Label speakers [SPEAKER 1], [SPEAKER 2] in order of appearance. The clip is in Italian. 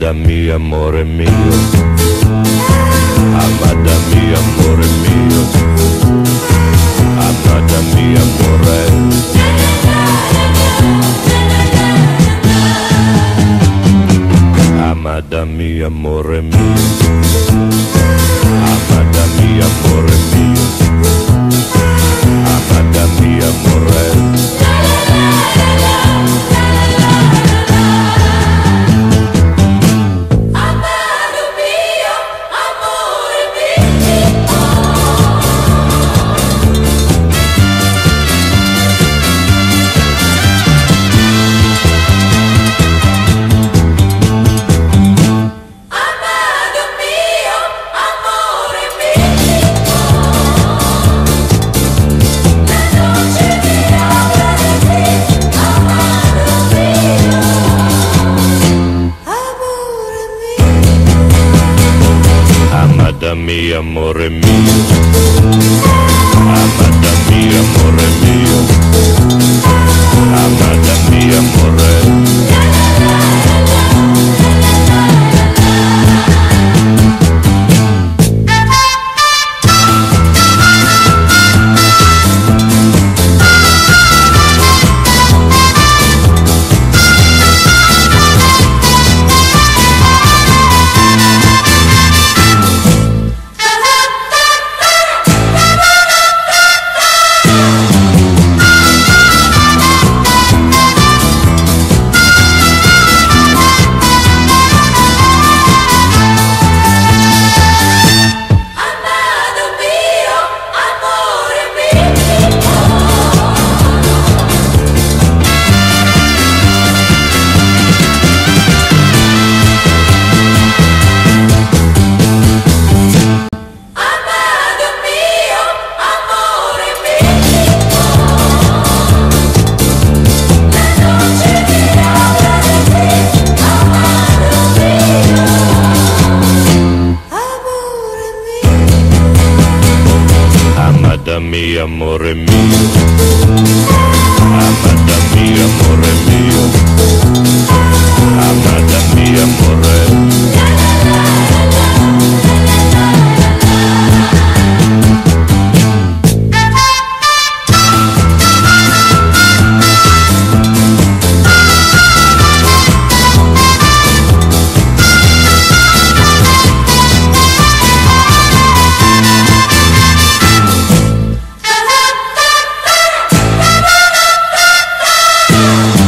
[SPEAKER 1] Amada mia, amore mio, amada mia, amore mio, amada mia, amore. Amada mia, amore mio, amada mia, amore mio, amada mia, amore. Amada mia, amore mio, amada mia, amore mio, amada mia, amore. Amada mia, amore mio, amada mia, amore mio, amada mia, amore.
[SPEAKER 2] Yeah.